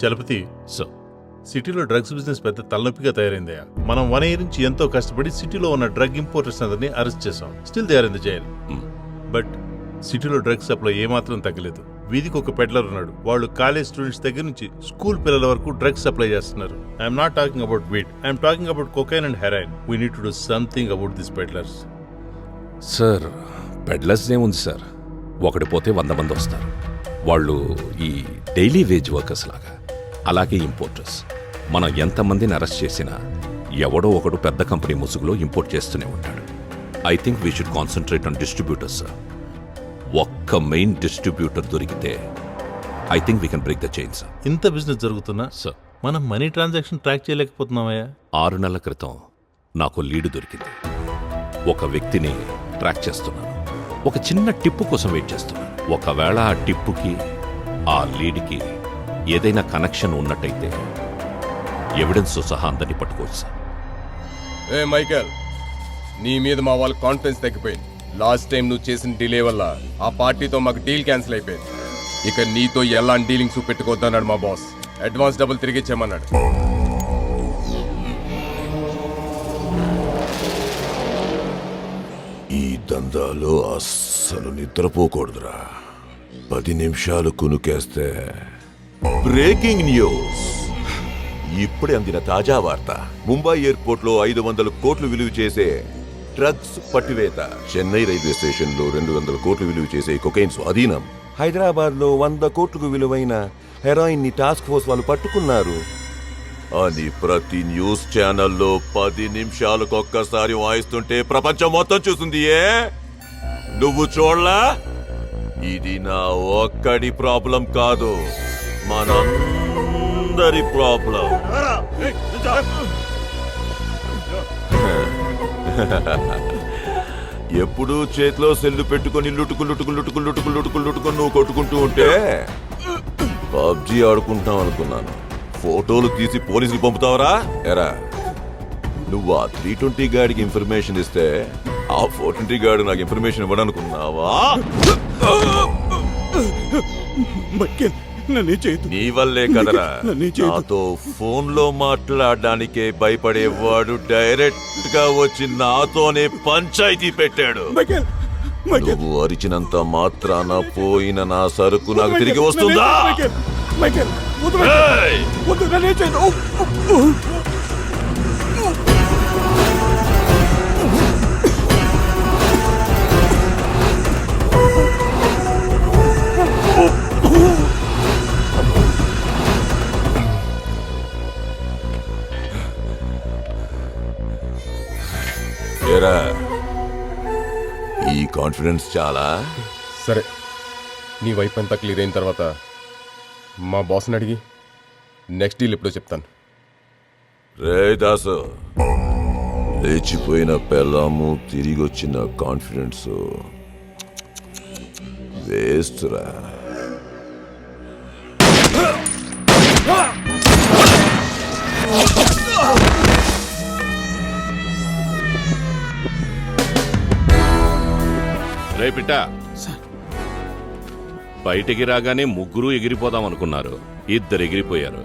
Chalapathi, so సిటీలో drugs business పెద్ద తలనొప్పిగా తయారైందయ్యా. మనం 1 year నుంచి ఎంతో కష్టపడి సిటీలో ఉన్న డ్రగ్ ఇంపోర్టర్స్ అందరినీ అరెస్ట్ చేసాం. Still they are in the jail. But సిటీలో డ్రగ్స్ సప్లై ఏమాత్రం తగ్గలేదు. వీధికి ఒక పెడ్లర్ ఉన్నాడు. వాళ్ళు కాలేజ్ స్టూడెంట్స్ దగ్గర నుంచి స్కూల్ పిల్లల వరకు డ్రగ్స్ సప్లై చేస్తున్నారు. I'm not talking about weed, I'm talking about cocaine and heroin. We need to do something about this peddlers. Sir, peddlers ఏముంది సార్, ఒకటి పోతే 100 మంది వస్తారు. వాళ్ళు ఈ డైలీ వేజ్ వర్కర్స్ లాగా. అలాగే ఇంపోర్టర్స్. మనం ఎంతమందిని అరెస్ట్ చేసినా ఎవడో ఒకడు పెద్ద కంపెనీ ముసుగులో ఇంపోర్ట్ చేస్తూనే ఉంటాడు. I think we should concentrate on distributors sir. ఒక్క మెయిన్ డిస్ట్రిబ్యూటర్ దొరికితే I think we can break the chain sir. ఇంత బిజినెస్ జరుగుతున్నా సార్, మనం మనీ ట్రాన్సాక్షన్ ట్రాక్ చేయలేకపోతున్నామయ్యా. 6 నెలల క్రితం నాకు లీడ్ దొరికింది. ఒక వ్యక్తిని ట్రాక్ చేస్తున్నాను. ఒక చిన్న టిప్పు కోసం వెయిట్ చేస్తున్నాను. ఒకవేళ ఆ టిప్పుకి ఆ లీడ్కి ఏదైనా కనెక్షన్ ఉన్నట్టయితే ఎవిడెన్స్ సహా అందరినీ పట్టుకోవచ్చు సార్. ఏ మైకేల్, నీ మీద మా వాళ్ళ కాన్ఫిడెన్స్ తగ్గిపోయింది. లాస్ట్ టైం నువ్వు చేసిన డిలే వల్ల ఆ పార్టీతో మాకు డీల్ క్యాన్సిల్ అయిపోయింది. ఇక నీతో ఎలాంటి డీలింగ్స్ పెట్టుకోవద్దన్నాడు మా బాస్. అడ్వాన్స్ డబ్బులు తిరిగి ఇచ్చామన్నాడు. ఈ దందాలో అస్సలు నిద్రపోకూడదురా. 10 నిమిషాలు కునుకేస్తే బ్రేకింగ్ న్యూస్. ఇప్పుడే అందిన తాజా వార్త. ముంబై ఎయిర్పోర్ట్ లో 500 కోట్లు విలువ చేసే డ్రగ్స్ పట్టివేత. చెన్నై రైల్వే స్టేషన్ లో 200 కోట్లు విలువ చేసే కొకైన్ స్వాధీనం. హైదరాబాద్ లో 100 కోట్లకు విలువైన హెరాయిన్ ని టాస్క్ ఫోర్స్ వాళ్ళు పట్టుకున్నారు అని ప్రతి న్యూస్ ఛానల్లో 10 నిమిషాలకు ఒక్కసారి వాయిస్తుంటే ప్రపంచం మొత్తం చూస్తుంది. నువ్వు చూడలా? ఇది నా ఒక్కడి ప్రాబ్లం కాదు, మనందరి ప్రాబ్లం. ఎప్పుడు చేతిలో సెల్లు పెట్టుకుని లుటుకు లుటుకు లుటుకు లుటుకు లుటుకు లుటుకు నువ్వు కొట్టుకుంటూ ఉంటే పబ్జీ ఆడుకుంటాం అనుకున్నాను. ఫోటోలు తీసి పోలీసులు పంపుతావరా? ఎరా, నువ్వు ఆ 320 గాడికి ఇన్ఫర్మేషన్ ఇస్తే ఆ 420 గాడు నాకు ఇన్ఫర్మేషన్ ఇవ్వడనుకున్నావా? నీ వల్లే కదరా నాతో ఫోన్ లో మాట్లాడడానికే భయపడేవాడు డైరెక్ట్ గా వచ్చి నాతోనే పంచాయతీ పెట్టాడు. నువ్వు అరిచినంత మాత్రాన పోయిన నా సరుకు నాకు తిరిగి వస్తుందా? ఏరా, ఈ కాన్ఫిడెన్స్ చాలా? సరే, నీ వైపు అంతా క్లియర్ అయిన తర్వాత మా బాస్ని అడిగి నెక్స్ట్ డీల్ ఎప్పుడో చెప్తాను. రే దాసు, లేచిపోయిన పెళ్ళాము తిరిగి వచ్చిన కాన్ఫిడెన్స్ వేస్ట్ రా. రే పిట్టా, బయటికి రాగానే ముగ్గురు ఎగిరిపోదాం అనుకున్నారు. 2 ఎగిరిపోయారు.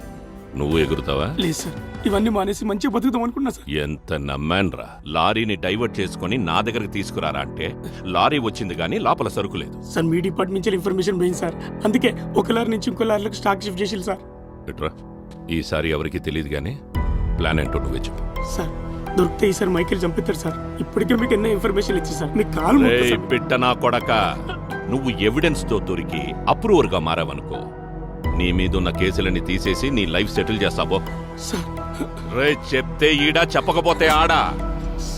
నువ్వు ఎగురుతావా? లేదు సార్, ఇవన్నీ మానేసి మంచిగా బతుకుతాం అనుకున్నా సార్. ఎంత నమ్మాన్రా. లారీని డైవర్ట్ చేసుకుని నా దగ్గరకు తీసుకురారా అంటే లారీ వచ్చింది కానీ లోపల సరుకు లేదు. సార్, మీ డిపార్ట్మెంట్ నుంచి ఇన్ఫర్మేషన్ పోయింది సార్. అందుకే ఒక లారీ నుంచి ఇంకో లారీలకు స్టాక్ షిఫ్ట్ చేసి సార్. ఇట్రా, ఈసారి ఎవరికి తెలియదు కానీ ప్లాన్ ఏంటో నువ్వే చెప్పు. సార్, దొరికితే ఈసారి మైకేల్ చంపుతారు సార్. ఇప్పటికే మీకు ఎన్నో ఇన్ఫర్మేషన్ ఇచ్చి సార్, మీకు కాల్ పిట్ట నా కొడక, నువ్వు ఎవిడెన్స్ తో దొరికి అప్రూవర్ గా మారావనుకో, నీ మీదున్న కేసులని తీసేసి నీ లైఫ్ సెటిల్ చేస్తావో. రే, చెప్తే ఈడా, చెప్పకపోతే ఆడా.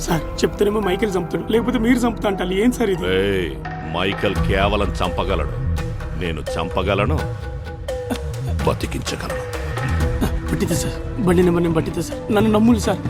సార్, చెప్తేనేమో మైకేల్ చంపుతాడు, లేకపోతే మీరు చంపుతా అంటారు. ఏం సార్ ఇది? మైకేల్ కేవలం చంపగలడు, నేను చంపగలను, బతికించగలను. పట్టితే సార్, బండి నెంబర్ నేను పట్టితే సార్, నన్ను నమ్ములు సార్.